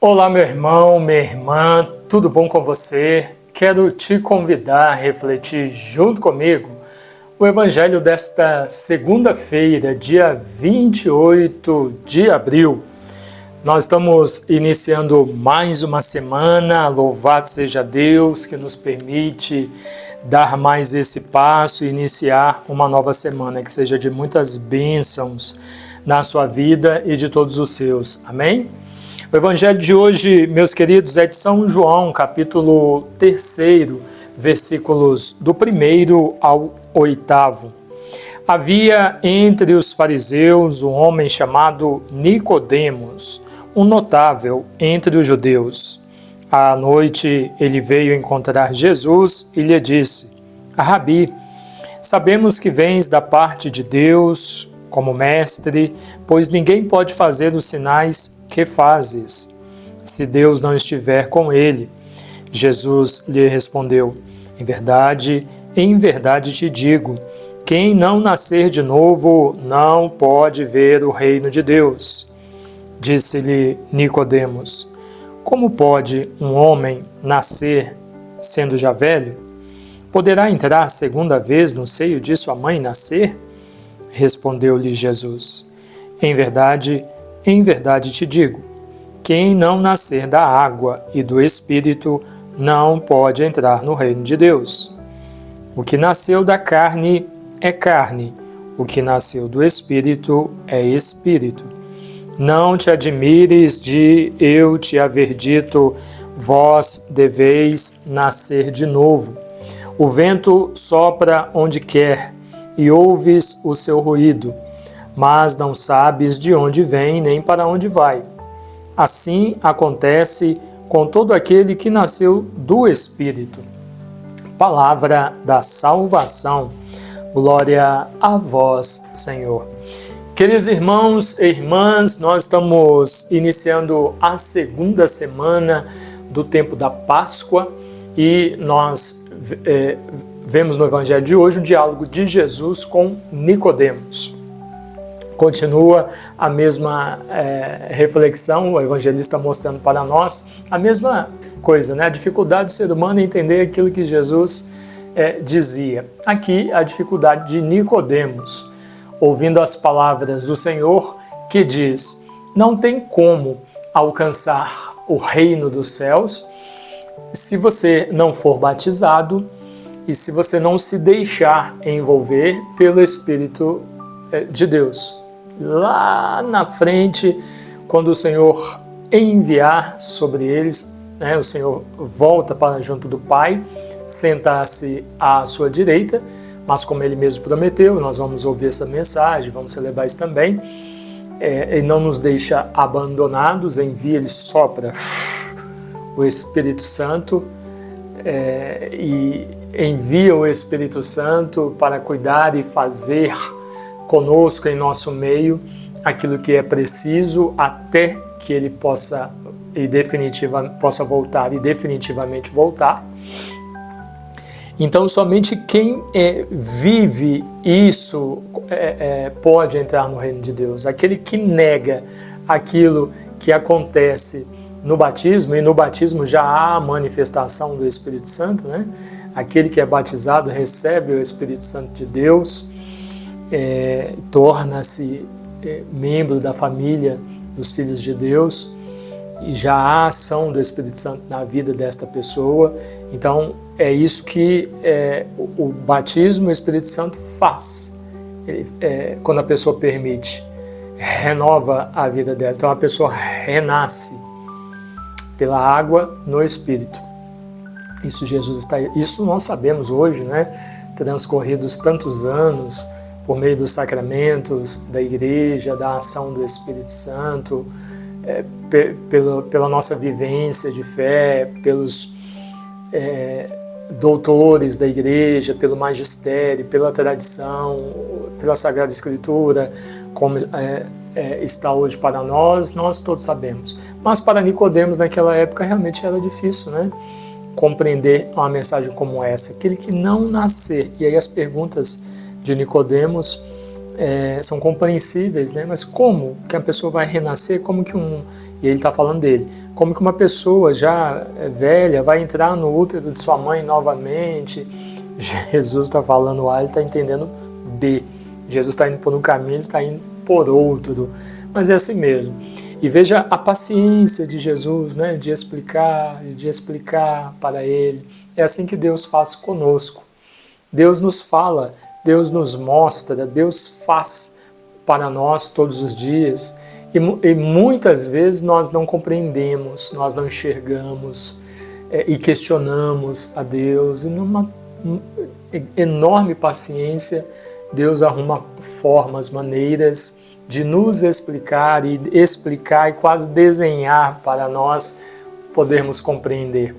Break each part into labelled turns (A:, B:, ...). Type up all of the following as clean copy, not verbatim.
A: Olá, meu irmão, minha irmã, tudo bom com você? Quero te convidar a refletir junto comigo o Evangelho desta segunda-feira, dia 28 de abril. Nós estamos iniciando mais uma semana, louvado seja Deus que nos permite dar mais esse passo e iniciar uma nova semana, que seja de muitas bênçãos na sua vida e de todos os seus. Amém? O Evangelho de hoje, meus queridos, é de São João, capítulo 3, versículos do 1º ao 8º. Havia entre os fariseus um homem chamado Nicodemos, um notável entre os judeus. À noite ele veio encontrar Jesus e lhe disse: Rabi, sabemos que vens da parte de Deus como mestre, pois ninguém pode fazer os sinais que fazes, se Deus não estiver com ele. Jesus lhe respondeu: em verdade te digo, quem não nascer de novo não pode ver o reino de Deus. Disse-lhe Nicodemos: como pode um homem nascer sendo já velho? Poderá entrar segunda vez no seio de sua mãe e nascer? Respondeu-lhe Jesus: em verdade te digo, quem não nascer da água e do Espírito não pode entrar no reino de Deus. O que nasceu da carne é carne, o que nasceu do Espírito é Espírito. Não te admires de eu te haver dito, vós deveis nascer de novo. O vento sopra onde quer, e ouves o seu ruído, mas não sabes de onde vem nem para onde vai. Assim acontece com todo aquele que nasceu do Espírito. Palavra da salvação. Glória a vós, Senhor. Queridos irmãos e irmãs, nós estamos iniciando a segunda semana do tempo da Páscoa e nós vemos no Evangelho de hoje o diálogo de Jesus com Nicodemos. Continua a mesma reflexão, o evangelista mostrando para nós a mesma coisa, né? A dificuldade do ser humano em entender aquilo que Jesus dizia. Aqui a dificuldade de Nicodemos, ouvindo as palavras do Senhor que diz: não tem como alcançar o reino dos céus se você não for batizado e se você não se deixar envolver pelo Espírito de Deus. Lá na frente, quando o Senhor enviar sobre eles, né, o Senhor volta para junto do Pai, sentar-se à sua direita, mas como Ele mesmo prometeu, nós vamos ouvir essa mensagem, vamos celebrar isso também. Ele não nos deixa abandonados, envia, Ele sopra o Espírito Santo e envia o Espírito Santo para cuidar e fazer conosco em nosso meio aquilo que é preciso até que Ele possa voltar e definitivamente voltar. Então somente quem vive isso pode entrar no reino de Deus. Aquele que nega aquilo que acontece no batismo, e no batismo já há a manifestação do Espírito Santo, né? Aquele que é batizado recebe o Espírito Santo de Deus, torna-se membro da família dos filhos de Deus, e já há ação do Espírito Santo na vida desta pessoa. Então é isso que o batismo, o Espírito Santo faz. Quando a pessoa permite, renova a vida dela. Então a pessoa renasce pela água no Espírito. Isso nós sabemos hoje, né? Transcorridos tantos anos, por meio dos sacramentos da Igreja, da ação do Espírito Santo, pela nossa vivência de fé, pelos doutores da Igreja, pelo magistério, pela tradição, pela Sagrada Escritura, como está hoje para nós todos sabemos. Mas para Nicodemos naquela época realmente era difícil, né? Compreender uma mensagem como essa. Aquele que não nascer, e aí as perguntas de Nicodemos são compreensíveis, né? Mas como que a pessoa vai renascer? Como que um E ele está falando dele. Como que uma pessoa já velha vai entrar no útero de sua mãe novamente? Jesus está falando A, ele está entendendo B. Jesus está indo por um caminho, ele está indo por outro. Mas é assim mesmo. E veja a paciência de Jesus, né, de explicar para ele. É assim que Deus faz conosco. Deus nos fala, Deus nos mostra, Deus faz para nós todos os dias. E muitas vezes nós não compreendemos, nós não enxergamos e questionamos a Deus. E numa enorme paciência, Deus arruma formas, maneiras de nos explicar e quase desenhar para nós podermos compreender.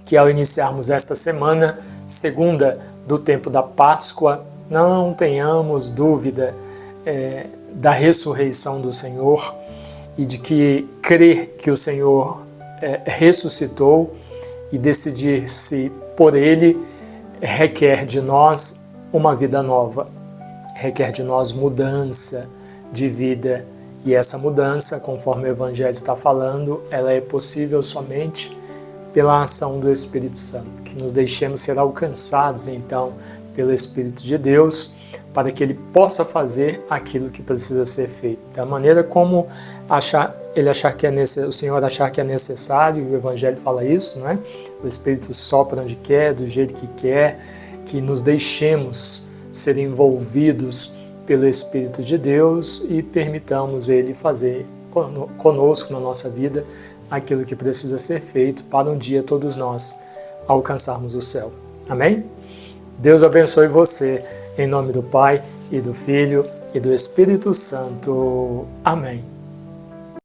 A: Que ao iniciarmos esta semana, segunda do tempo da Páscoa, não tenhamos dúvida da ressurreição do Senhor e de que crer que o Senhor ressuscitou e decidir-se por Ele requer de nós uma vida nova, requer de nós mudança de vida. E essa mudança, conforme o Evangelho está falando, ela é possível somente pela ação do Espírito Santo, que nos deixemos ser alcançados então pelo Espírito de Deus, para que Ele possa fazer aquilo que precisa ser feito. Da maneira como o Senhor achar que é necessário, e o Evangelho fala isso, não é? O Espírito sopra onde quer, do jeito que quer, que nos deixemos ser envolvidos pelo Espírito de Deus e permitamos Ele fazer conosco na nossa vida aquilo que precisa ser feito para um dia todos nós alcançarmos o céu. Amém? Deus abençoe você, em nome do Pai, e do Filho, e do Espírito Santo. Amém.